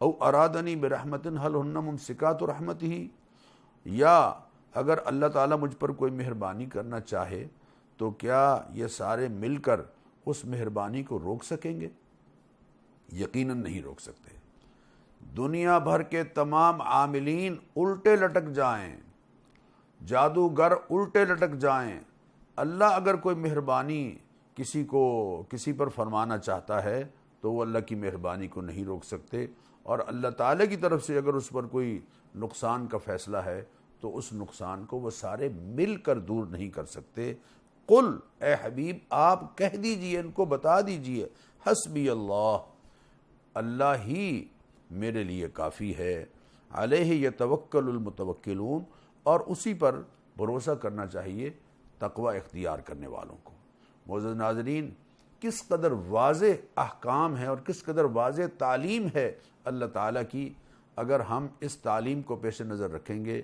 او ارادنی برحمت حل ہن ممسکات رحمتہ، یا اگر اللہ تعالیٰ مجھ پر کوئی مہربانی کرنا چاہے تو کیا یہ سارے مل کر اس مہربانی کو روک سکیں گے؟ یقیناً نہیں روک سکتے۔ دنیا بھر کے تمام عاملین الٹے لٹک جائیں، جادوگر الٹے لٹک جائیں، اللہ اگر کوئی مہربانی کسی پر فرمانا چاہتا ہے تو وہ اللہ کی مہربانی کو نہیں روک سکتے، اور اللہ تعالیٰ کی طرف سے اگر اس پر کوئی نقصان کا فیصلہ ہے تو اس نقصان کو وہ سارے مل کر دور نہیں کر سکتے۔ قل، اے حبیب آپ کہہ دیجئے، ان کو بتا دیجئے، حسبی اللہ، اللہ ہی میرے لیے کافی ہے، علیہ یتوکل المتوکلون، اور اسی پر بھروسہ کرنا چاہیے تقوی اختیار کرنے والوں کو۔ معزز ناظرین، کس قدر واضح احکام ہے اور کس قدر واضح تعلیم ہے اللہ تعالیٰ کی، اگر ہم اس تعلیم کو پیش نظر رکھیں گے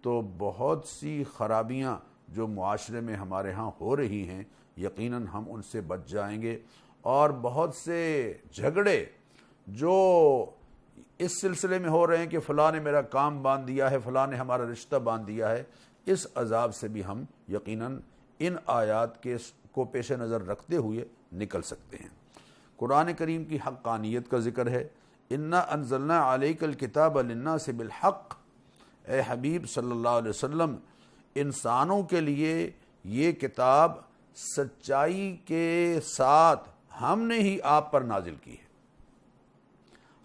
تو بہت سی خرابیاں جو معاشرے میں ہمارے ہاں ہو رہی ہیں یقیناً ہم ان سے بچ جائیں گے، اور بہت سے جھگڑے جو اس سلسلے میں ہو رہے ہیں کہ فلاں نے میرا کام باندھ دیا ہے، فلاں نے ہمارا رشتہ باندھ دیا ہے، اس عذاب سے بھی ہم یقیناً ان آیات کو پیش نظر رکھتے ہوئے نکل سکتے ہیں۔ قرآن کریم کی حقانیت کا ذکر ہے، انا انزلنا علیک الکتاب للناس بالحق، اے حبیب صلی اللہ علیہ وسلم، انسانوں کے لیے یہ کتاب سچائی کے ساتھ ہم نے ہی آپ پر نازل کی ہے۔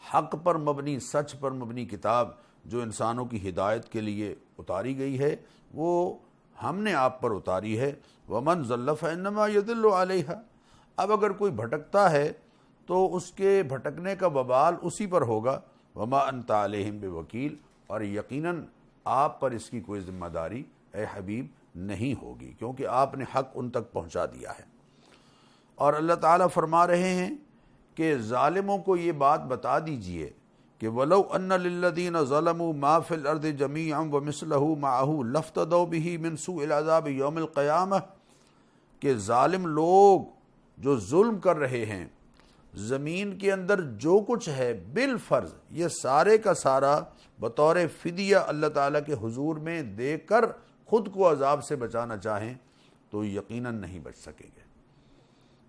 حق پر مبنی، سچ پر مبنی کتاب جو انسانوں کی ہدایت کے لیے اتاری گئی ہے وہ ہم نے آپ پر اتاری ہے۔ ومن ضل فانما یضل علیہا، اب اگر کوئی بھٹکتا ہے تو اس کے بھٹکنے کا وبال اسی پر ہوگا۔ وما انت علیہم بوکیل، اور یقیناً آپ پر اس کی کوئی ذمہ داری اے حبیب نہیں ہوگی، کیونکہ آپ نے حق ان تک پہنچا دیا ہے۔ اور اللہ تعالیٰ فرما رہے ہیں کہ ظالموں کو یہ بات بتا دیجئے کہ وَلَوْ أَنَّ لِلَّذِينَ ظَلَمُوا مَا فِي الْأَرْضِ جَمِيعًا وَمِثْلَهُ مَعَهُ لَافْتَدَوْا بِهِ مِنْ سُوءِ الْعَذَابِ يَوْمِ الْقِيَامَةِ، کہ ظالم لوگ جو ظلم کر رہے ہیں زمین کے اندر جو کچھ ہے بالفرض یہ سارے کا سارا بطور فدیہ اللہ تعالیٰ کے حضور میں دے کر خود کو عذاب سے بچانا چاہیں تو یقیناً نہیں بچ سکیں گے،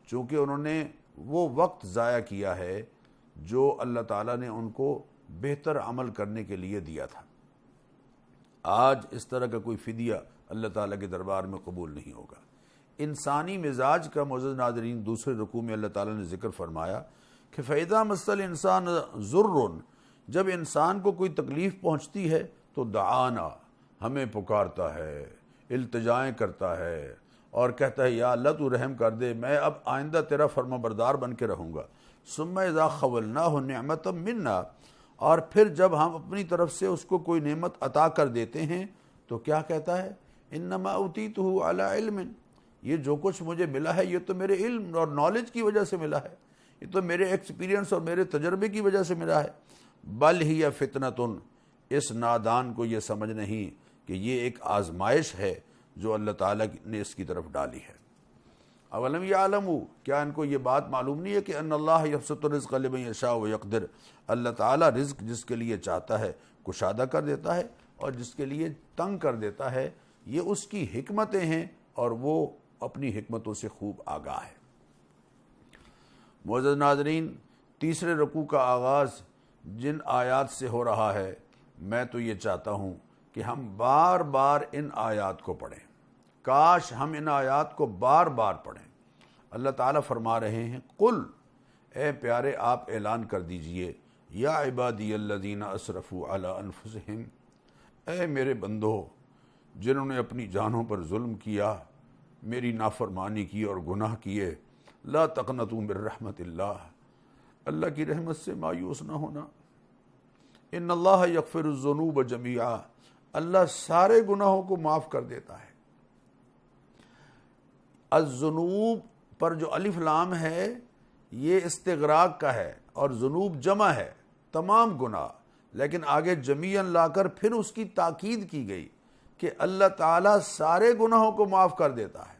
چونکہ انہوں نے وہ وقت ضائع کیا ہے جو اللہ تعالیٰ نے ان کو بہتر عمل کرنے کے لیے دیا تھا۔ آج اس طرح کا کوئی فدیہ اللہ تعالیٰ کے دربار میں قبول نہیں ہوگا۔ انسانی مزاج کا معزز ناظرین دوسرے رکوع میں اللہ تعالیٰ نے ذکر فرمایا کہ فَإِذَا مَسَّ الْإِنسَانَ ضُرٌّ، جب انسان کو کوئی تکلیف پہنچتی ہے تو دعانا، ہمیں پکارتا ہے، التجائیں کرتا ہے اور کہتا ہے یا اللہ تو رحم کر دے، میں اب آئندہ تیرا فرما بردار بن کے رہوں گا۔ ثم اذا خولناہ نعمتا منا، اور پھر جب ہم اپنی طرف سے اس کو کوئی نعمت عطا کر دیتے ہیں تو کیا کہتا ہے؟ انما اوتیتہ علی علم، یہ جو کچھ مجھے ملا ہے یہ تو میرے علم اور نالج کی وجہ سے ملا ہے، یہ تو میرے ایکسپیرینس اور میرے تجربے کی وجہ سے ملا ہے۔ بل ہی فتنۃ، اس نادان کو یہ سمجھ نہیں کہ یہ ایک آزمائش ہے جو اللہ تعالیٰ نے اس کی طرف ڈالی ہے۔ اولم یعلموا، کیا ان کو یہ بات معلوم نہیں ہے کہ ان اللہ یبسط الرزق لمن یشاء ویقدر، اللہ تعالیٰ رزق جس کے لیے چاہتا ہے کشادہ کر دیتا ہے اور جس کے لیے تنگ کر دیتا ہے، یہ اس کی حکمتیں ہیں اور وہ اپنی حکمتوں سے خوب آگاہ ہے۔ معزز ناظرین، تیسرے رکوع کا آغاز جن آیات سے ہو رہا ہے، میں تو یہ چاہتا ہوں کہ ہم بار بار ان آیات کو پڑھیں، کاش ہم ان آیات کو بار بار پڑھیں۔ اللہ تعالیٰ فرما رہے ہیں قل، اے پیارے آپ اعلان کر دیجئے، یا عبادی الذین اسرفوا علی انفسہم، اے میرے بندو جنہوں نے اپنی جانوں پر ظلم کیا، میری نافرمانی کی اور گناہ کیے، لا تقنطوا من رحمت اللہ، اللہ کی رحمت سے مایوس نہ ہونا، ان اللہ یغفر الذنوب جمیعا، اللہ سارے گناہوں کو معاف کر دیتا ہے۔ الذنوب پر جو الف لام ہے یہ استغراق کا ہے اور ذنوب جمع ہے، تمام گناہ، لیکن آگے جمیعاً لا کر پھر اس کی تاکید کی گئی کہ اللہ تعالیٰ سارے گناہوں کو معاف کر دیتا ہے۔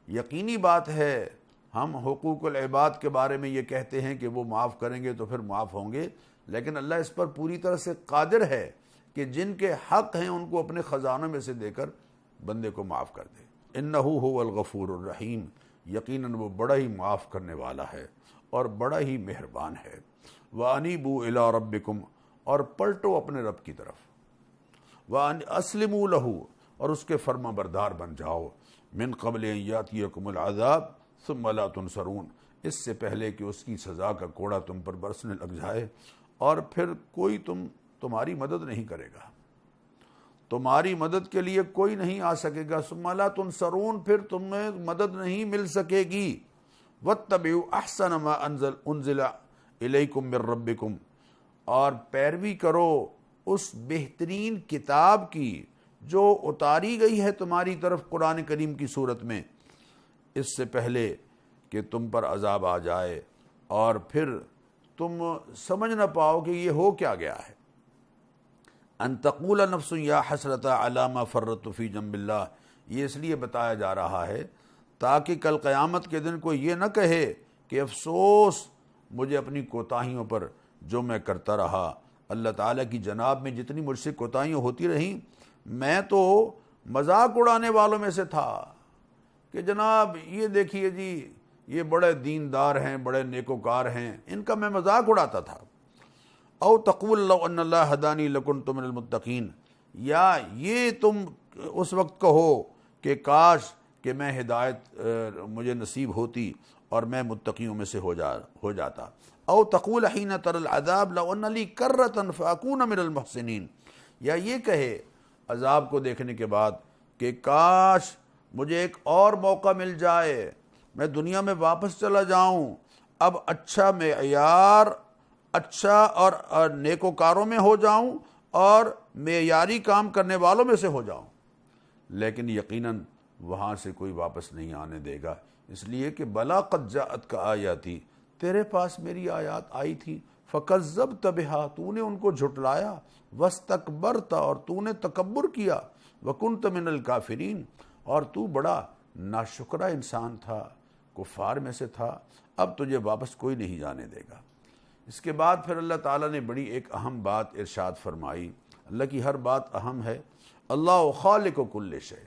یقینی بات ہے ہم حقوق العباد کے بارے میں یہ کہتے ہیں کہ وہ معاف کریں گے تو پھر معاف ہوں گے، لیکن اللہ اس پر پوری طرح سے قادر ہے کہ جن کے حق ہیں ان کو اپنے خزانوں میں سے دے کر بندے کو معاف کر دے۔ انہ هو الغفور الرحیم، یقیناً وہ بڑا ہی معاف کرنے والا ہے اور بڑا ہی مہربان ہے۔ وَأَنِيبُوا إِلَىٰ رَبِّكُمْ، اور پلٹو اپنے رب کی طرف۔ وَأَسْلِمُوا لَهُ، اور اس کے فرما بردار بن جاؤ۔ مِن قبل أن يأتيكم العذاب ثم لا تنصرون، اس سے پہلے کہ اس کی سزا کا کوڑا تم پر برسنے لگ جائے اور پھر کوئی تمہاری مدد نہیں کرے گا، تمہاری مدد کے لیے کوئی نہیں آ سکے گا۔ ثم لا تنصرون، پھر تمہیں مدد نہیں مل سکے گی۔ واتبعوا احسن ما انزل الیکم من ربکم، اور پیروی کرو اس بہترین کتاب کی جو اتاری گئی ہے تمہاری طرف قرآن کریم کی صورت میں، اس سے پہلے کہ تم پر عذاب آ جائے اور پھر تم سمجھ نہ پاؤ کہ یہ ہو کیا گیا ہے۔ ان تقول نفس یا حسرت علی ما فرطت فی جنب اللہ، یہ اس لیے بتایا جا رہا ہے تاکہ کل قیامت کے دن کوئی یہ نہ کہے کہ افسوس مجھے اپنی کوتاہیوں پر جو میں کرتا رہا۔ اللہ تعالیٰ کی جناب میں جتنی مجھ سے کوتاہیاں ہوتی رہیں، میں تو مذاق اڑانے والوں میں سے تھا کہ جناب یہ دیکھیے جی یہ بڑے دیندار ہیں، بڑے نیکوکار ہیں، ان کا میں مذاق اڑاتا تھا۔ او تقول لو ان اللہ ہدانی لکنت من المتقین، یا یہ تم اس وقت کہو کہ کاش کہ میں ہدایت مجھے نصیب ہوتی اور میں متقیوں میں سے ہو جاتا۔ او تقول حین تر العذاب لو ان لی کرۃ فاکون من المحسنین، یا یہ کہے عذاب کو دیکھنے کے بعد کہ کاش مجھے ایک اور موقع مل جائے، میں دنیا میں واپس چلا جاؤں، اب اچھا معیار اچھا اور نیکوکاروں میں ہو جاؤں اور معیاری کام کرنے والوں میں سے ہو جاؤں۔ لیکن یقیناً وہاں سے کوئی واپس نہیں آنے دے گا، اس لیے کہ بلا قد جاءتک آیاتی، تیرے پاس میری آیات آئی تھی، فکذبت بہا، تو نے ان کو جھٹلایا، واستکبرت، اور تو نے تکبر کیا، وکنت من الکافرین، اور تو بڑا ناشکرہ انسان تھا، کفار میں سے تھا، اب تجھے واپس کوئی نہیں جانے دے گا۔ اس کے بعد پھر اللہ تعالیٰ نے بڑی ایک اہم بات ارشاد فرمائی۔ اللہ کی ہر بات اہم ہے۔ اللہ خالق کل شے،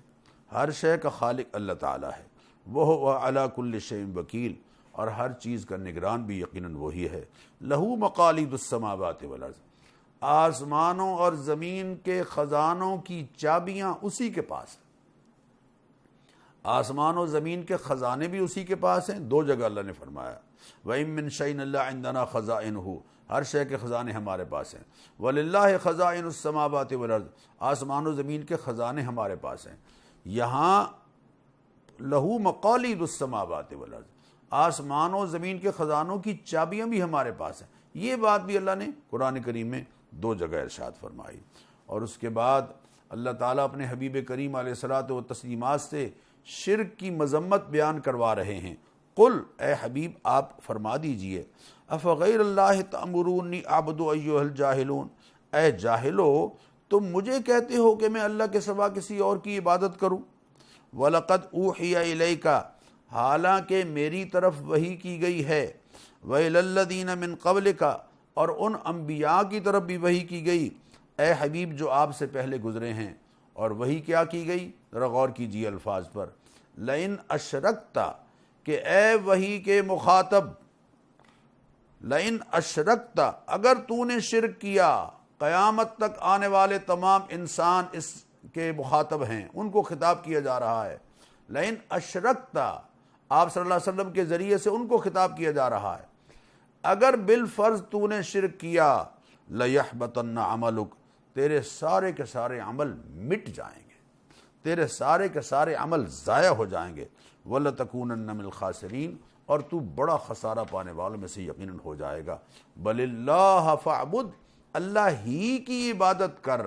ہر شے کا خالق اللہ تعالیٰ ہے۔ وہ علی کل شیء وکیل، اور ہر چیز کا نگران بھی یقیناً وہی ہے۔ لہو مقالید السماوات والارض، آسمانوں اور زمین کے خزانوں کی چابیاں اسی کے پاس ہیں۔ آسمان و زمین کے خزانے بھی اسی کے پاس ہیں، دو جگہ اللہ نے فرمایا۔ وَإِن مِّن شَيْءٍ إِلَّا عِندَنَا خَزَائِنُهُ، ہر شے کے خزانے ہمارے پاس ہیں۔ وَلِلَّهِ خَزَائِنُ السَّمَاوَاتِ وَالْأَرْضِ، آسمان و زمین کے خزانے ہمارے پاس ہیں۔ یہاں لہو مقالید السماوات والارض، آسمان و زمین کے خزانوں کی چابیاں بھی ہمارے پاس ہیں۔ یہ بات بھی اللہ نے قرآن کریم میں دو جگہ ارشاد فرمائی۔ اور اس کے بعد اللہ تعالیٰ اپنے حبیب کریم علیہ الصلوۃ والتسلیمات سے شرک کی مذمت بیان کروا رہے ہیں۔ قل، اے حبیب آپ فرما دیجئے، افغیر اللہ تأمرونی اعبد ایھا الجاہلون، اے جاہلو تم مجھے کہتے ہو کہ میں اللہ کے سوا کسی اور کی عبادت کروں۔ وَلَقَدْ أُوحِيَ إِلَيْكَ، حالانکہ میری طرف وحی کی گئی ہے، وَإِلَى الَّذِينَ مِن قَبْلِكَ، اور ان انبیاء کی طرف بھی وحی کی گئی، اے حبیب جو آپ سے پہلے گزرے ہیں۔ اور وحی کیا کی گئی؟ ذرا غور کیجیے الفاظ پر۔ لئن اشرکت، کہ اے وحی کے مخاطب، لئن اشرکت، اگر تو نے شرک کیا، قیامت تک آنے والے تمام انسان اس کے مخاطب ہیں، ان کو خطاب کیا جا رہا ہے۔ لئن اشرکت، آپ صلی اللہ علیہ وسلم کے ذریعے سے ان کو خطاب کیا جا رہا ہے، اگر بالفرض تو نے شرک کیا، لَيَحْبَطَنَّ عَمَلُكَ، تیرے سارے کے سارے عمل مٹ جائیں گے، تیرے سارے کے سارے عمل ضائع ہو جائیں گے۔ وَلَتَكُونَنَّ مِنَ الْخَاسِرِينَ، اور تو بڑا خسارہ پانے والوں میں سے یقیناً ہو جائے گا۔ بَلِ اللَّهَ فَاعْبُدْ، اللہ ہی کی عبادت کر،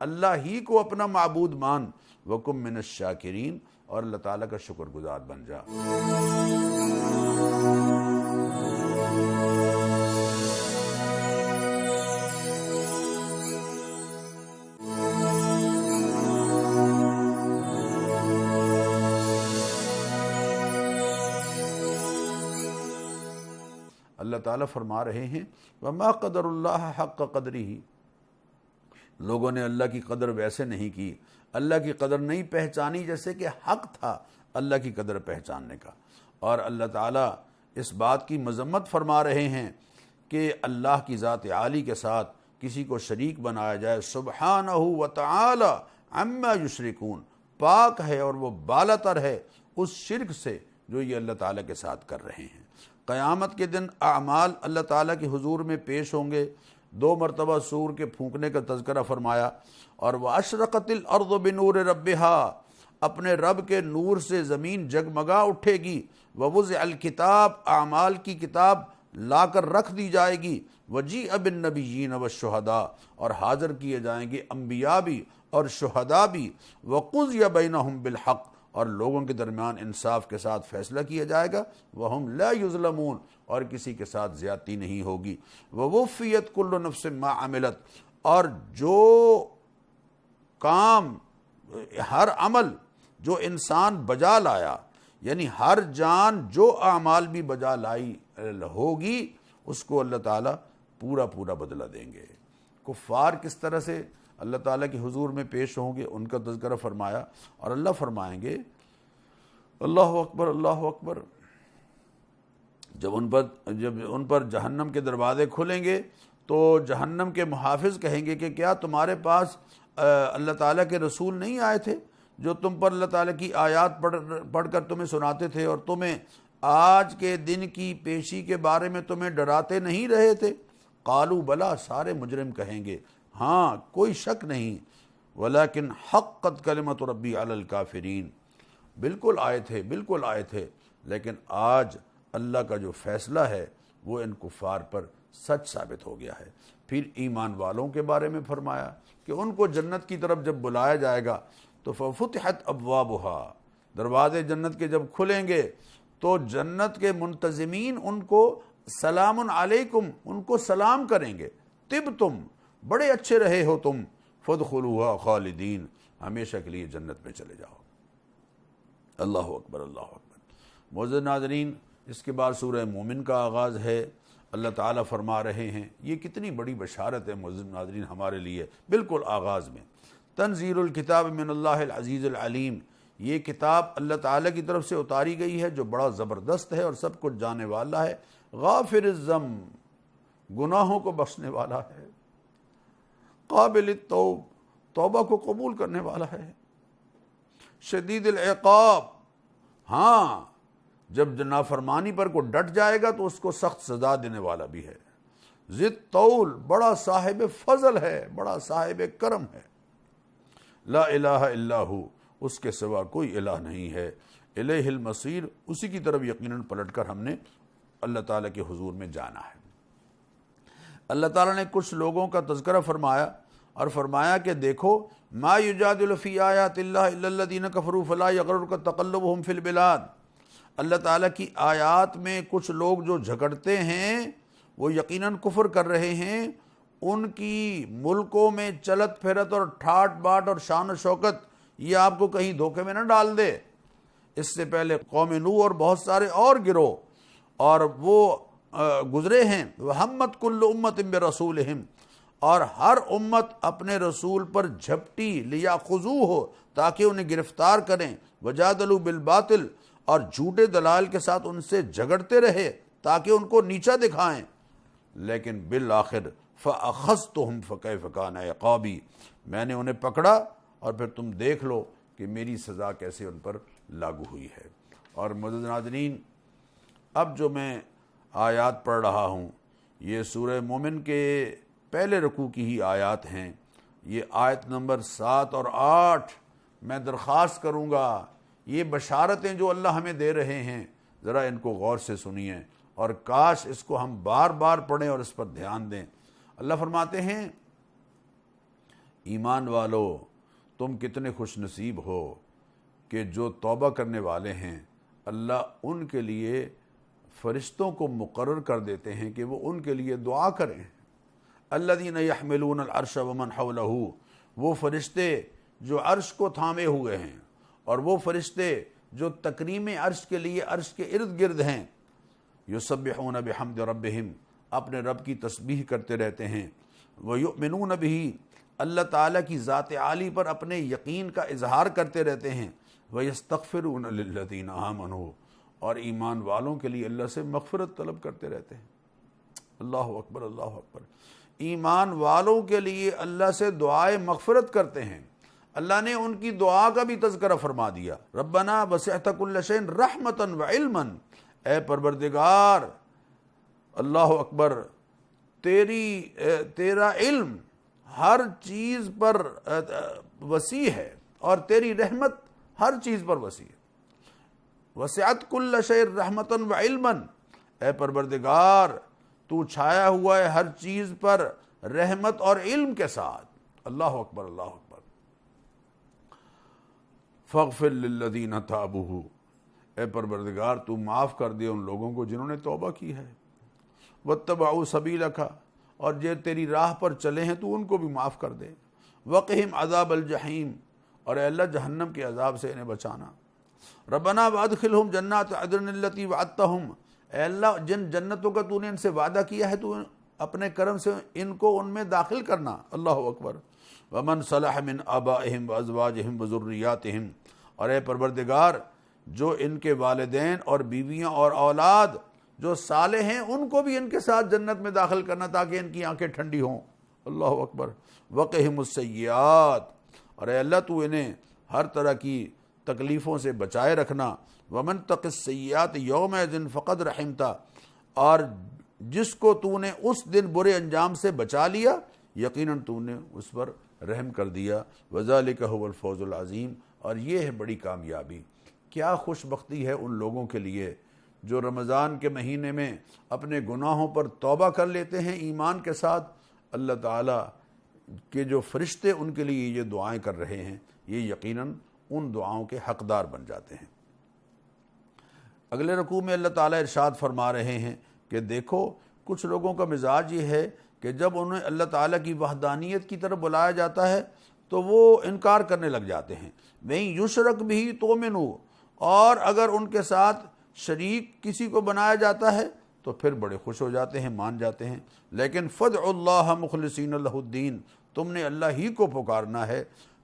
اللہ ہی کو اپنا معبود مان، وَكُن مِّنَ الشَّاكِرِينَ، اور اللہ تعالیٰ کا شکر گزار بن جا۔ اللہ تعالیٰ فرما رہے ہیں وما قدر اللہ حق قدرہ، لوگوں نے اللہ کی قدر ویسے نہیں کی، اللہ کی قدر نہیں پہچانی جیسے کہ حق تھا اللہ کی قدر پہچاننے کا۔ اور اللہ تعالیٰ اس بات کی مذمت فرما رہے ہیں کہ اللہ کی ذات عالی کے ساتھ کسی کو شریک بنایا جائے، سبحانہ وتعالی عما یشرکون، پاک ہے اور وہ بالاتر ہے اس شرک سے جو یہ اللہ تعالیٰ کے ساتھ کر رہے ہیں۔ قیامت کے دن اعمال اللہ تعالیٰ کے حضور میں پیش ہوں گے، 2 مرتبہ سور کے پھونکنے کا تذکرہ فرمایا، اور وَأَشْرَقَتِ الْأَرْضُ بِنُورِ رَبِّهَا، اپنے رب کے نور سے زمین جگمگا اٹھے گی، وَوُضِعَ الْكِتَابُ، اعمال کی کتاب لا کر رکھ دی جائے گی، وَجِيءَ بِالنَّبِيِّينَ وَالشُّهَدَاء، اور حاضر کیے جائیں گے انبیاء بھی اور شہداء بھی، وَقُضِيَ بَيْنَهُمْ بِالْحَقِّ، اور لوگوں کے درمیان انصاف کے ساتھ فیصلہ کیا جائے گا، وَهُمْ لَا يُظْلَمُونَ، اور کسی کے ساتھ زیادتی نہیں ہوگی، وَوُفِّيَتْ كُلُّ نَفْسٍ مَا عَمِلَتْ، اور جو کام، ہر عمل جو انسان بجا لایا، یعنی ہر جان جو اعمال بھی بجا لائی ہوگی اس کو اللہ تعالیٰ پورا پورا بدلہ دیں گے۔ کفار کس طرح سے اللہ تعالیٰ کے حضور میں پیش ہوں گے ان کا تذکرہ فرمایا، اور اللہ فرمائیں گے اللہ اکبر اللہ اکبر، جب ان پر جہنم کے دروازے کھلیں گے تو جہنم کے محافظ کہیں گے کہ کیا تمہارے پاس اللہ تعالیٰ کے رسول نہیں آئے تھے جو تم پر اللہ تعالیٰ کی آیات پڑھ کر تمہیں سناتے تھے اور تمہیں آج کے دن کی پیشی کے بارے میں تمہیں ڈراتے نہیں رہے تھے؟ قالوا بلا، سارے مجرم کہیں گے ہاں کوئی شک نہیں، ولیکن حقت کلمت ربی علی الکافرین، بالکل آئے تھے، لیکن آج اللہ کا جو فیصلہ ہے وہ ان کفار پر سچ ثابت ہو گیا ہے۔ پھر ایمان والوں کے بارے میں فرمایا کہ ان کو جنت کی طرف جب بلایا جائے گا تو ففتحت ابوابها، دروازے جنت کے جب کھلیں گے تو جنت کے منتظمین ان کو سلام علیکم، ان کو سلام کریں گے، طبتم، بڑے اچھے رہے ہو تم، فادخلوها خالدین، ہمیشہ کے لیے جنت میں چلے جاؤ۔ اللہ اکبر اللہ اکبر۔ معزز ناظرین، اس کے بعد سورہ مومن کا آغاز ہے۔ اللہ تعالیٰ فرما رہے ہیں، یہ کتنی بڑی بشارت ہے معزز ناظرین ہمارے لیے، بالکل آغاز میں تنزیل الکتاب من اللہ العزیز العلیم، یہ کتاب اللہ تعالیٰ کی طرف سے اتاری گئی ہے جو بڑا زبردست ہے اور سب کچھ جانے والا ہے، غافر الذنب، گناہوں کو بخشنے والا ہے، قابل التوب، توبہ کو قبول کرنے والا ہے، شدید العقاب، ہاں جب نافرمانی پر کو ڈٹ جائے گا تو اس کو سخت سزا دینے والا بھی ہے، ذی الطول، بڑا صاحب فضل ہے، بڑا صاحب کرم ہے، لا الہ الا ہو، اس کے سوا کوئی الہ نہیں ہے، الیہ المصیر، اسی کی طرف یقیناً پلٹ کر ہم نے اللہ تعالیٰ کے حضور میں جانا ہے۔ اللہ تعالیٰ نے کچھ لوگوں کا تذکرہ فرمایا اور فرمایا کہ دیکھو ما یجادل فی آیات اللہ الا الذین کفروا فلا یغررک تقلبهم فی البلاد، اللہ تعالیٰ کی آیات میں کچھ لوگ جو جھگڑتے ہیں وہ یقیناً کفر کر رہے ہیں، ان کی ملکوں میں چلت پھرت اور ٹھاٹ باٹ اور شان و شوکت یہ آپ کو کہیں دھوکے میں نہ ڈال دے۔ اس سے پہلے قوم نوح اور بہت سارے اور گروہ اور وہ گزرے ہیں، وَحَمَّتْ كُلُّ أُمَّةٍ بِرَسُولِهِمْ، اور ہر امت اپنے رسول پر جھپٹی، لِيَأْخُذُوهُ، تاکہ انہیں گرفتار کریں، وَجَادَلُوا بِالْبَاطِلِ، اور جھوٹے دلائل کے ساتھ ان سے جھگڑتے رہے تاکہ ان کو نیچا دکھائیں، لیکن بالآخر فَأَخَذْتُهُمْ فَكَيْفَ كَانَ عِقَابِي، میں نے انہیں پکڑا اور پھر تم دیکھ لو کہ میری سزا کیسے ان پر لاگو ہوئی ہے۔ اور معزز ناظرین، اب جو میں آیات پڑھ رہا ہوں یہ سورہ مومن کے پہلے رکوع کی ہی آیات ہیں، یہ آیت نمبر 7 اور 8۔ میں درخواست کروں گا یہ بشارتیں جو اللہ ہمیں دے رہے ہیں ذرا ان کو غور سے سنیے، اور کاش اس کو ہم بار بار پڑھیں اور اس پر دھیان دیں۔ اللہ فرماتے ہیں، ایمان والو تم کتنے خوش نصیب ہو کہ جو توبہ کرنے والے ہیں اللہ ان کے لیے فرشتوں کو مقرر کر دیتے ہیں کہ وہ ان کے لیے دعا کریں۔ الذین یحملون العرش ومن حولہ، وہ فرشتے جو عرش کو تھامے ہوئے ہیں اور وہ فرشتے جو تکریم عرش کے لیے عرش کے ارد گرد ہیں، یسبحون بحمد ربہم، اپنے رب کی تسبیح کرتے رہتے ہیں، ویؤمنون بہ، اللہ تعالیٰ کی ذات عالی پر اپنے یقین کا اظہار کرتے رہتے ہیں، ویستغفرون للذین آمنوا، اور ایمان والوں کے لیے اللہ سے مغفرت طلب کرتے رہتے ہیں۔ اللہ اکبر، اللہ اکبر۔ ایمان والوں کے لیے اللہ سے دعائے مغفرت کرتے ہیں۔ اللہ نے ان کی دعا کا بھی تذکرہ فرما دیا، ربنا وسعت کل شیء رحمتا وعلما، اے پروردگار، اللہ اکبر، تیرا علم ہر چیز پر وسیع ہے اور تیری رحمت ہر چیز پر وسیع ہے۔ وسعت کل شیء رحمتا وعلما، اے پروردگار تو چھایا ہوا ہے ہر چیز پر رحمت اور علم کے ساتھ۔ اللہ اکبر، اللہ اکبر۔ فاغفر للذین تابوا، اے پروردگار تو معاف کر دے ان لوگوں کو جنہوں نے توبہ کی ہے، واتبعوا سبیلک، اور جو تیری راہ پر چلے ہیں تو ان کو بھی معاف کر دے، وقہم عذاب الجحیم، اور اے اللہ جہنم کے عذاب سے انہیں بچانا، ربنا وادخلہم جنات عدن التی وعدتہم، اے اللہ جن جنتوں کا تو نے ان سے وعدہ کیا ہے تو اپنے کرم سے ان کو ان میں داخل کرنا۔ اللہ اکبر۔ ومن صلح من آبائہم وازواجہم وذریاتہم، اور اے پروردگار جو ان کے والدین اور بیویاں اور اولاد جو صالح ہیں ان کو بھی ان کے ساتھ جنت میں داخل کرنا تاکہ ان کی آنکھیں ٹھنڈی ہوں۔ اللہ اکبر۔ وقہم السیئات، اور اے اللہ تو انہیں ہر طرح کی تکلیفوں سے بچائے رکھنا۔ ومن تق السیئات یومئذ فقد رحمتا، اور جس کو تو نے اس دن برے انجام سے بچا لیا یقیناً تو نے اس پر رحم کر دیا۔ وذالک هو الفوز العظیم، اور یہ ہے بڑی کامیابی۔ کیا خوش بختی ہے ان لوگوں کے لیے جو رمضان کے مہینے میں اپنے گناہوں پر توبہ کر لیتے ہیں ایمان کے ساتھ۔ اللہ تعالیٰ کے جو فرشتے ان کے لیے یہ دعائیں کر رہے ہیں، یہ یقیناً ان دعاؤں کے حقدار بن جاتے ہیں۔ اگلے رکوع میں اللہ تعالیٰ ارشاد فرما رہے ہیں کہ دیکھو کچھ لوگوں کا مزاج یہ ہے کہ جب انہیں اللہ تعالیٰ کی وحدانیت کی طرف بلایا جاتا ہے تو وہ انکار کرنے لگ جاتے ہیں۔ وَإِن يُشْرَكْ بِهِ تُؤْمِنُوا، اور اگر ان کے ساتھ شریک کسی کو بنایا جاتا ہے تو پھر بڑے خوش ہو جاتے ہیں، مان جاتے ہیں۔ لیکن فَادْعُوا اللَّهَ مُخْلِصِينَ لَهُ الدِّينَ، تم نے اللہ ہی کو پکارنا ہے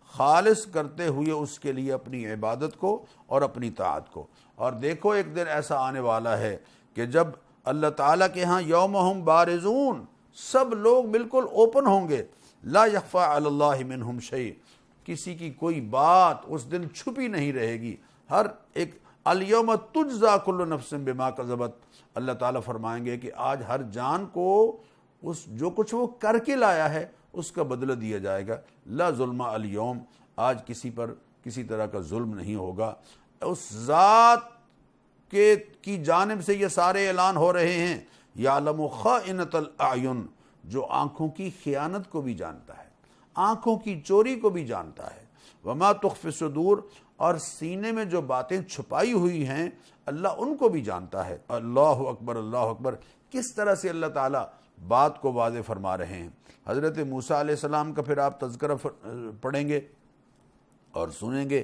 خالص کرتے ہوئے اس کے لیے اپنی عبادت کو اور اپنی طاعت کو۔ اور دیکھو ایک دن ایسا آنے والا ہے کہ جب اللہ تعالیٰ کے ہاں یومہم بارزون، سب لوگ بالکل اوپن ہوں گے، لا یخفی علی اللہ منہم شیء، کسی کی کوئی بات اس دن چھپی نہیں رہے گی، ہر ایک الیوم تجزا کل نفس بما کسبت، اللہ تعالیٰ فرمائیں گے کہ آج ہر جان کو اس جو کچھ وہ کر کے لایا ہے اس کا بدلہ دیا جائے گا۔ لا ظلم الیوم، آج کسی پر کسی طرح کا ظلم نہیں ہوگا۔ اس ذات کی جانب سے یہ سارے اعلان ہو رہے ہیں، یعلم خائنۃ الاعین، جو آنکھوں کی خیانت کو بھی جانتا ہے، آنکھوں کی چوری کو بھی جانتا ہے، وما تخفی الصدور، اور سینے میں جو باتیں چھپائی ہوئی ہیں اللہ ان کو بھی جانتا ہے۔ اللہ اکبر، اللہ اکبر۔ کس طرح سے اللہ تعالیٰ بات کو واضح فرما رہے ہیں۔ حضرت موسیٰ علیہ السلام کا پھر آپ تذکرہ پڑھیں گے اور سنیں گے،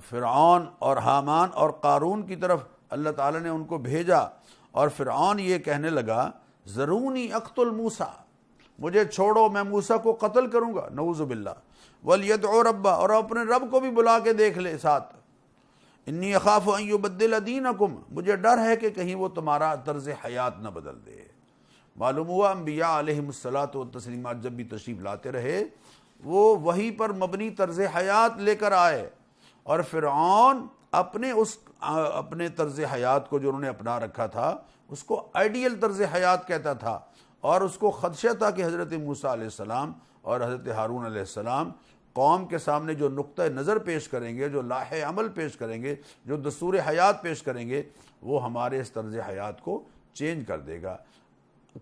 فرعون اور حامان اور قارون کی طرف اللہ تعالیٰ نے ان کو بھیجا، اور فرعون یہ کہنے لگا ذرونی اقتل موسیٰ، مجھے چھوڑو میں موسیٰ کو قتل کروں گا، نعوذ باللہ، ولیدعو ربہ، اور اپنے رب کو بھی بلا کے دیکھ لے ساتھ، انی اخاف ان یبدل دینکم، مجھے ڈر ہے کہ کہیں وہ تمہارا طرز حیات نہ بدل دے۔ معلوم ہوا انبیاء علیہم الصلاۃ والتسلیمات جب بھی تشریف لاتے رہے وہ وحی پر مبنی طرز حیات لے کر آئے، اور فرعون اپنے طرز حیات کو جو انہوں نے اپنا رکھا تھا اس کو آئیڈیل طرز حیات کہتا تھا، اور اس کو خدشہ تھا کہ حضرت موسیٰ علیہ السلام اور حضرت ہارون علیہ السلام قوم کے سامنے جو نقطہ نظر پیش کریں گے، جو لاہ عمل پیش کریں گے، جو دستور حیات پیش کریں گے، وہ ہمارے اس طرز حیات کو چینج کر دے گا۔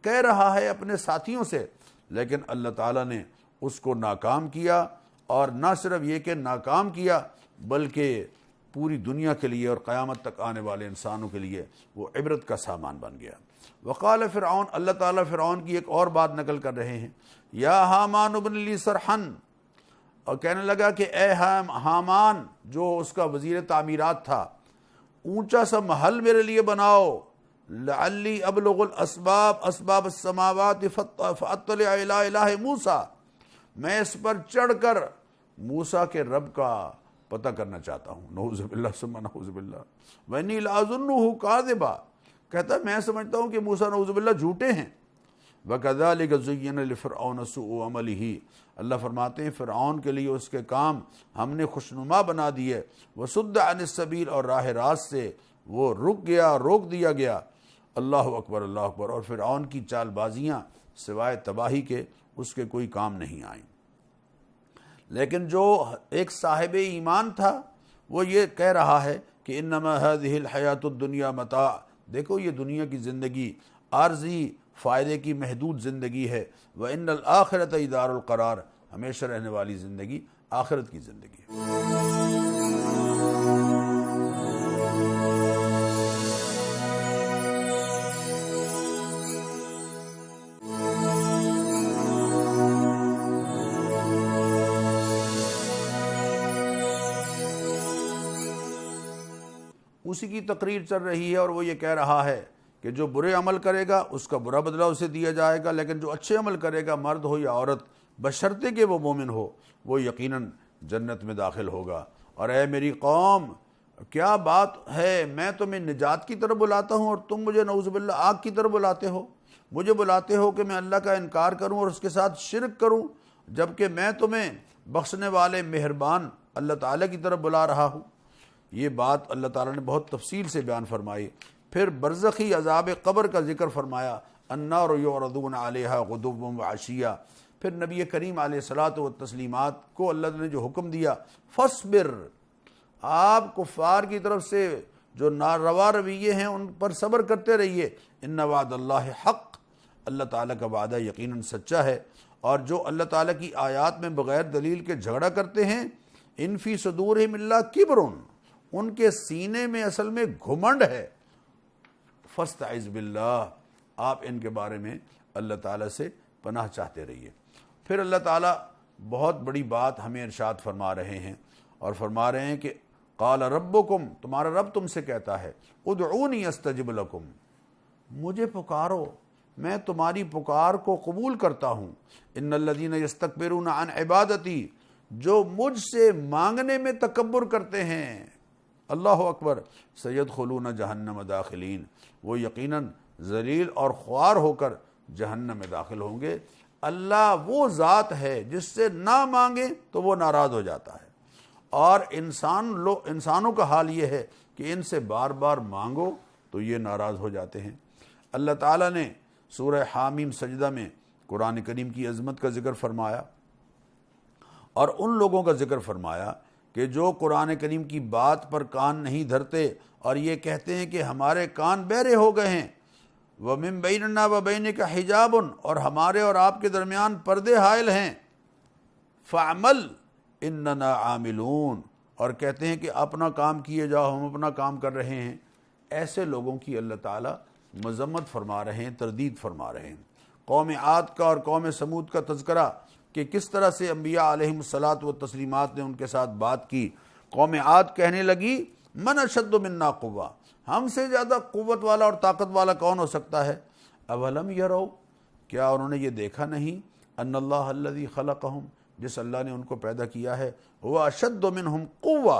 کہہ رہا ہے اپنے ساتھیوں سے، لیکن اللہ تعالیٰ نے اس کو ناکام کیا، اور نہ صرف یہ کہ ناکام کیا بلکہ پوری دنیا کے لیے اور قیامت تک آنے والے انسانوں کے لیے وہ عبرت کا سامان بن گیا۔ وقال فرعون، اللہ تعالیٰ فرعون کی ایک اور بات نقل کر رہے ہیں، یا حامان ابن لی سرحن، اور کہنے لگا کہ اے حامان جو اس کا وزیر تعمیرات تھا، اونچا سا محل میرے لیے بناؤ، لعلی ابلغ الاسباب اسباب السماوات فاطلع الی الہ موسیٰ، میں اس پر چڑھ کر موسیٰ کے رب کا پتہ کرنا چاہتا ہوں. نعوذ باللہ ثم نعوذ باللہ. وانی لاظنہ کاذبا، کہتا ہے میں سمجھتا ہوں کہ موسیٰ نعوذ باللہ جھوٹے ہیں. وَكَذَلِكَ زُيِّنَ لِفِرْعَوْنَ سُوءُ عَمَلِهِ، اللہ فرماتے ہیں فرعون کے لیے اس کے کام ہم نے خوشنما بنا دیے. وَصُدَّ عَنِ السَّبِيلِ، اور راہ راست سے وہ رک گیا، روک دیا گیا. اللہ اکبر اللہ اکبر. اور فرعون کی چال بازیاں سوائے تباہی کے اس کے کوئی کام نہیں آئیں. لیکن جو ایک صاحب ایمان تھا وہ یہ کہہ رہا ہے کہ انما هذه الحیات الدنیا متاع، دیکھو یہ دنیا کی زندگی عارضی فائدے کی محدود زندگی ہے. وَإِنَّ الْآخِرَةَ دَارُ الْقَرَارِ، ہمیشہ رہنے والی زندگی آخرت کی زندگی ہے. اسی کی تقریر چل رہی ہے اور وہ یہ کہہ رہا ہے کہ جو برے عمل کرے گا اس کا برا بدلہ اسے دیا جائے گا، لیکن جو اچھے عمل کرے گا مرد ہو یا عورت بشرطے کہ وہ مومن ہو وہ یقیناً جنت میں داخل ہوگا. اور اے میری قوم کیا بات ہے، میں تمہیں نجات کی طرف بلاتا ہوں اور تم مجھے نعوذ باللہ آگ کی طرف بلاتے ہو. مجھے بلاتے ہو کہ میں اللہ کا انکار کروں اور اس کے ساتھ شرک کروں، جبکہ میں تمہیں بخشنے والے مہربان اللہ تعالیٰ کی طرف بلا رہا ہوں. یہ بات اللہ تعالیٰ نے بہت تفصیل سے بیان فرمائی. پھر برزخی عذاب قبر کا ذکر فرمایا، النار یعرضون علیہا غدوا وعشیہ. پھر نبی کریم علیہ الصلاۃ والتسلیمات کو اللہ نے جو حکم دیا، فاصبر، آپ کفار کی طرف سے جو ناروا رویے ہیں ان پر صبر کرتے رہیے. ان وعد اللہ حق، اللہ تعالیٰ کا وعدہ یقیناً سچا ہے. اور جو اللہ تعالیٰ کی آیات میں بغیر دلیل کے جھگڑا کرتے ہیں، ان فی صدورہم الا کبر، ان کے سینے میں اصل میں گھمنڈ ہے. فاستعذ باللہ، آپ ان کے بارے میں اللہ تعالیٰ سے پناہ چاہتے رہیے. پھر اللہ تعالیٰ بہت بڑی بات ہمیں ارشاد فرما رہے ہیں اور فرما رہے ہیں کہ قال ربکم، تمہارا رب تم سے کہتا ہے، ادعونی استجب لکم، مجھے پکارو میں تمہاری پکار کو قبول کرتا ہوں. ان الذین یستکبرون عن عبادتی، جو مجھ سے مانگنے میں تکبر کرتے ہیں، اللہ اکبر، سیدخلون جہنم داخلین، وہ یقیناً ذلیل اور خوار ہو کر جہنم میں داخل ہوں گے. اللہ وہ ذات ہے جس سے نہ مانگے تو وہ ناراض ہو جاتا ہے، اور انسانوں کا حال یہ ہے کہ ان سے بار بار مانگو تو یہ ناراض ہو جاتے ہیں. اللہ تعالیٰ نے سورہ حامیم سجدہ میں قرآن کریم کی عظمت کا ذکر فرمایا اور ان لوگوں کا ذکر فرمایا کہ جو قرآن کریم کی بات پر کان نہیں دھرتے اور یہ کہتے ہیں کہ ہمارے کان بہرے ہو گئے ہیں. وَمِن بَيْنِنَا وَبَيْنِكَ حِجَابٌ، اور ہمارے اور آپ کے درمیان پردے حائل ہیں. فَعْمَلْ إِنَّنَا عَامِلُونَ، اور کہتے ہیں کہ اپنا کام کیے جاؤ، ہم اپنا کام کر رہے ہیں. ایسے لوگوں کی اللہ تعالیٰ مذمت فرما رہے ہیں، تردید فرما رہے ہیں. قوم عاد کا اور قوم سمود کا تذکرہ کہ کس طرح سے انبیاء علیہم الصلاۃ والتسلیمات نے ان کے ساتھ بات کی. قوم عاد کہنے لگی من اشد منا قوہ، ہم سے زیادہ قوت والا اور طاقت والا کون ہو سکتا ہے. اولم یرو، کیا انہوں نے یہ دیکھا نہیں، ان اللہ الذی خلقہم، جس اللہ نے ان کو پیدا کیا ہے، وہ اشد منہم قوہ،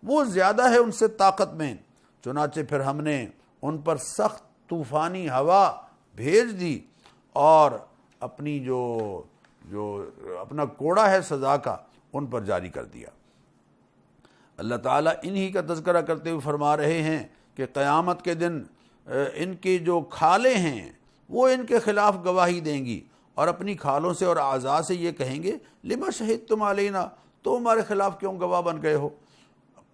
وہ زیادہ ہے ان سے طاقت میں. چنانچہ پھر ہم نے ان پر سخت طوفانی ہوا بھیج دی اور اپنی جو اپنا کوڑا ہے سزا کا ان پر جاری کر دیا. اللہ تعالیٰ انہی کا تذکرہ کرتے ہوئے فرما رہے ہیں کہ قیامت کے دن ان کی جو کھالیں ہیں وہ ان کے خلاف گواہی دیں گی اور اپنی کھالوں سے اور اعضاء سے یہ کہیں گے لما شہدتم علینا، تو ہمارے خلاف کیوں گواہ بن گئے ہو.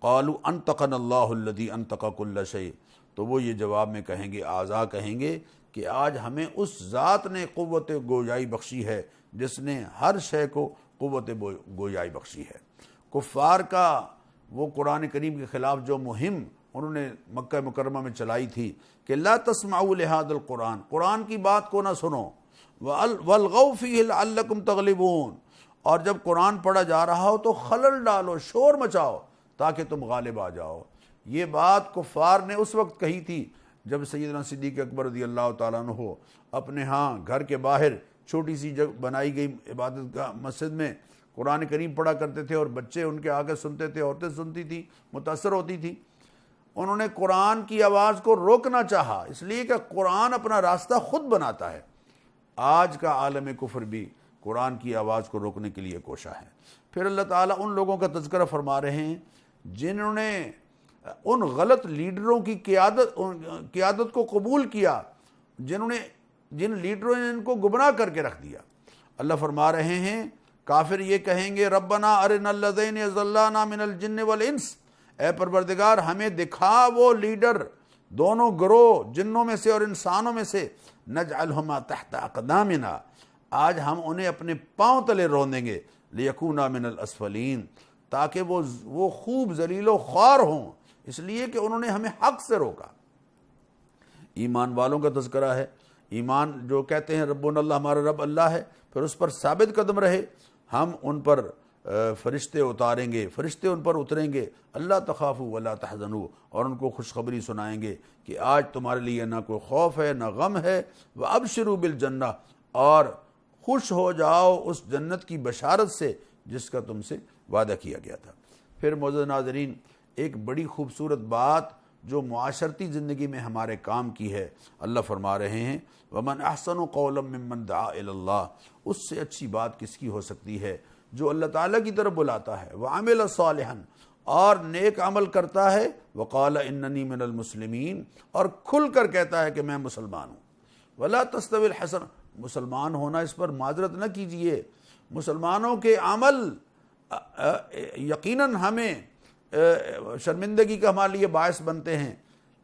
قالوا انطقنا اللہ الذی انطق کل شیء، تو وہ یہ جواب میں کہیں گے، اعضاء کہیں گے کہ آج ہمیں اس ذات نے قوت گویائی بخشی ہے جس نے ہر شے کو قوت گویائی بخشی ہے. کفار کا وہ قرآن کریم کے خلاف جو مہم انہوں نے مکہ مکرمہ میں چلائی تھی کہ لا تسمعوا لہذا القرآن، قرآن کی بات کو نہ سنو، والغوا فیہ لعلکم تغلبون، اور جب قرآن پڑھا جا رہا ہو تو خلل ڈالو، شور مچاؤ تاکہ تم غالب آ جاؤ. یہ بات کفار نے اس وقت کہی تھی جب سیدنا صدیق اکبر رضی اللہ تعالیٰ عنہ اپنے ہاں گھر کے باہر چھوٹی سی جگہ بنائی گئی عبادت کا مسجد میں قرآن کریم پڑھا کرتے تھے اور بچے ان کے آگے سنتے تھے، عورتیں سنتی تھیں، متاثر ہوتی تھیں، انہوں نے قرآن کی آواز کو روکنا چاہا، اس لیے کہ قرآن اپنا راستہ خود بناتا ہے۔ آج کا عالم کفر بھی قرآن کی آواز کو روکنے کے لیے کوشاں ہے۔ پھر اللہ تعالیٰ ان لوگوں کا تذکرہ فرما رہے ہیں جنہوں نے ان غلط لیڈروں کی قیادت کو قبول کیا، جن لیڈروں نے ان کو گمراہ کر کے رکھ دیا۔ اللہ فرما رہے ہیں کافر یہ کہیں گے ربنا ارنا الذین اضلانا من الجن والانس، اے پروردگار ہمیں دکھا وہ لیڈر دونوں گروہ جنوں میں سے اور انسانوں میں سے، نجعلہما تحت اقدامنا، آج ہم انہیں اپنے پاؤں تلے رون دیں گے، لیکونا من الاسفلین، تاکہ وہ خوب ذلیل و خوار ہوں، اس لیے کہ انہوں نے ہمیں حق سے روکا۔ ایمان والوں کا تذکرہ ہے، ایمان جو کہتے ہیں ربنا اللہ، ہمارا رب اللہ ہے، پھر اس پر ثابت قدم رہے، ہم ان پر فرشتے اتاریں گے، فرشتے ان پر اتریں گے، اللہ تخافوا ولا تحزنوا، اور ان کو خوشخبری سنائیں گے کہ آج تمہارے لیے نہ کوئی خوف ہے نہ غم ہے، وابشروا بالجنہ، اور خوش ہو جاؤ اس جنت کی بشارت سے جس کا تم سے وعدہ کیا گیا تھا۔ پھر معزز ناظرین، ایک بڑی خوبصورت بات جو معاشرتی زندگی میں ہمارے کام کی ہے، اللہ فرما رہے ہیں وَمَنْ أَحْسَنُ قَوْلًا مِّمَّنْ دَعَا إِلَى اللَّهِ، اس سے اچھی بات کس کی ہو سکتی ہے جو اللہ تعالیٰ کی طرف بلاتا ہے، وَعَمِلَ صَالِحًا، اور نیک عمل کرتا ہے، وَقَالَ إِنَّنِي مِنَ الْمُسْلِمِينَ، اور کھل کر کہتا ہے کہ میں مسلمان ہوں۔ وَلَا تَسْتَوِي الْحَسَنَةُ، مسلمان ہونا اس پر معذرت نہ کیجئے، مسلمانوں کے عمل یقیناً ہمیں شرمندگی کا ہمارے لیے باعث بنتے ہیں،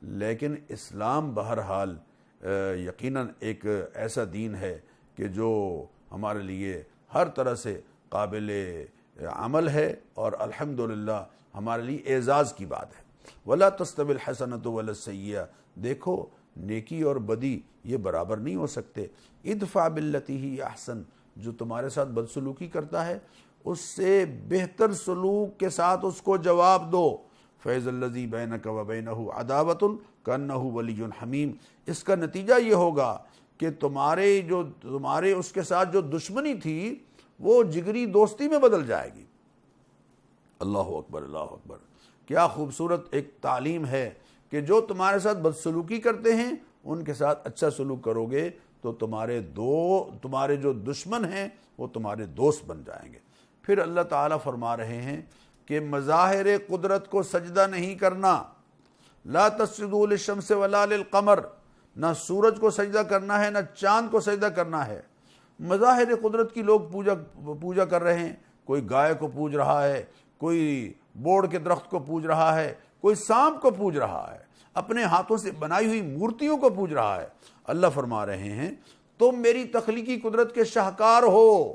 لیکن اسلام بہرحال یقیناً ایک ایسا دین ہے کہ جو ہمارے لیے ہر طرح سے قابل عمل ہے اور الحمدللہ ہمارے لیے اعزاز کی بات ہے۔ ولا تستوی الحسنۃ ولا السیئۃ، دیکھو نیکی اور بدی یہ برابر نہیں ہو سکتے۔ ادفع باللتی ہی احسن، جو تمہارے ساتھ بدسلوکی کرتا ہے اس سے بہتر سلوک کے ساتھ اس کو جواب دو۔ فَإِذَا الَّذِي بَيْنَكَ وَبَيْنَهُ عَدَاوَةٌ كَأَنَّهُ وَلِيٌّ حَمِيمٌ، اس کا نتیجہ یہ ہوگا کہ تمہارے اس کے ساتھ جو دشمنی تھی وہ جگری دوستی میں بدل جائے گی۔ اللہ اکبر، اللہ اکبر، کیا خوبصورت ایک تعلیم ہے کہ جو تمہارے ساتھ بدسلوکی کرتے ہیں ان کے ساتھ اچھا سلوک کرو گے تو تمہارے جو دشمن ہیں وہ تمہارے دوست بن جائیں گے۔ پھر اللہ تعالیٰ فرما رہے ہیں کہ مظاہر قدرت کو سجدہ نہیں کرنا، لا تسجدوا للشمس ولا للقمر، نہ سورج کو سجدہ کرنا ہے نہ چاند کو سجدہ کرنا ہے۔ مظاہر قدرت کی لوگ پوجا کر رہے ہیں، کوئی گائے کو پوج رہا ہے، کوئی بوڑ کے درخت کو پوج رہا ہے، کوئی سانپ کو پوج رہا ہے، اپنے ہاتھوں سے بنائی ہوئی مورتیوں کو پوج رہا ہے۔ اللہ فرما رہے ہیں تم میری تخلیقی قدرت کے شاہکار ہو،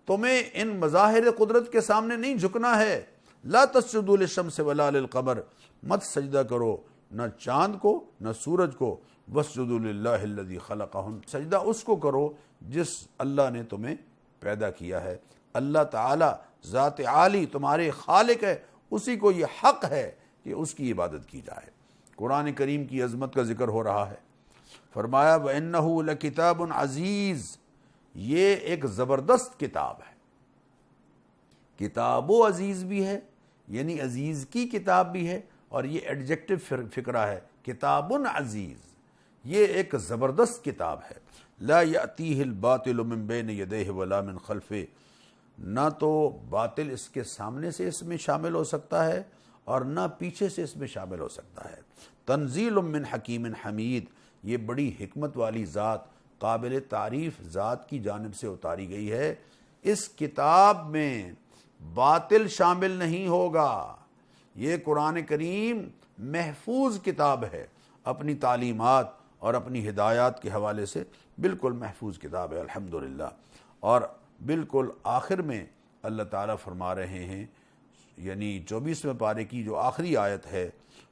تمہیں ان مظاہر قدرت کے سامنے نہیں جھکنا ہے۔ لا تسجدوا للشمس ولا للقمر، مت سجدہ کرو نہ چاند کو نہ سورج کو، واسجدوا للہ الذی خلقہن، سجدہ اس کو کرو جس اللہ نے تمہیں پیدا کیا ہے۔ اللہ تعالی ذات عالی تمہارے خالق ہے، اسی کو یہ حق ہے کہ اس کی عبادت کی جائے۔ قرآن کریم کی عظمت کا ذکر ہو رہا ہے، فرمایا وَإِنَّهُ لَكِتَابٌ عَزِیز، یہ ایک زبردست کتاب ہے۔ کتاب و عزیز بھی ہے، یعنی عزیز کی کتاب بھی ہے، اور یہ ایڈجیکٹو فقرہ ہے، کتاب عزیز، یہ ایک زبردست کتاب ہے۔ لا یأتیہ الباطل من بین یدیہ ولا من خلفہ، نہ تو باطل اس کے سامنے سے اس میں شامل ہو سکتا ہے اور نہ پیچھے سے اس میں شامل ہو سکتا ہے۔ تنزیل من حکیم حمید، یہ بڑی حکمت والی ذات، قابل تعریف ذات کی جانب سے اتاری گئی ہے۔ اس کتاب میں باطل شامل نہیں ہوگا۔ یہ قرآن کریم محفوظ کتاب ہے، اپنی تعلیمات اور اپنی ہدایات کے حوالے سے بالکل محفوظ کتاب ہے، الحمدللہ۔ اور بالکل آخر میں اللہ تعالیٰ فرما رہے ہیں، یعنی 24ویں پارے کی جو آخری آیت ہے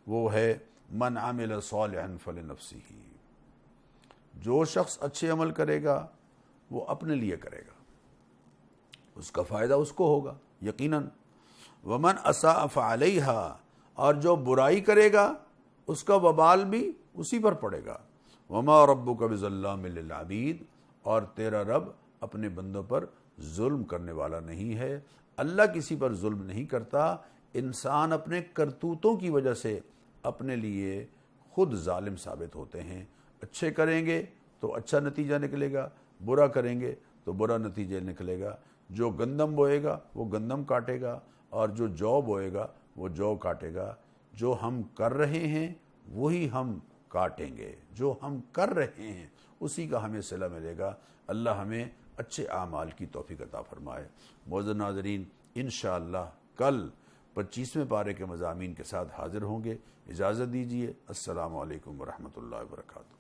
وہ ہے من عمل صالحا فلنفسہ، جو شخص اچھے عمل کرے گا وہ اپنے لیے کرے گا، اس کا فائدہ اس کو ہوگا یقیناً۔ ومن اساء فعلیہا، اور جو برائی کرے گا اس کا وبال بھی اسی پر پڑے گا۔ وما ربک بظلام للعبید، اور تیرا رب اپنے بندوں پر ظلم کرنے والا نہیں ہے۔ اللہ کسی پر ظلم نہیں کرتا، انسان اپنے کرتوتوں کی وجہ سے اپنے لیے خود ظالم ثابت ہوتے ہیں۔ اچھے کریں گے تو اچھا نتیجہ نکلے گا، برا کریں گے تو برا نتیجہ نکلے گا۔ جو گندم بوئے گا وہ گندم کاٹے گا، اور جو جو بوئے گا وہ جو کاٹے گا۔ جو ہم کر رہے ہیں وہی ہم کاٹیں گے، جو ہم کر رہے ہیں اسی کا ہمیں صلہ ملے گا۔ اللہ ہمیں اچھے اعمال کی توفیق عطا فرمائے۔ معزز ناظرین، انشاءاللہ کل 25ویں پارے کے مضامین کے ساتھ حاضر ہوں گے۔ اجازت دیجیے، السلام علیکم ورحمۃ اللہ وبرکاتہ۔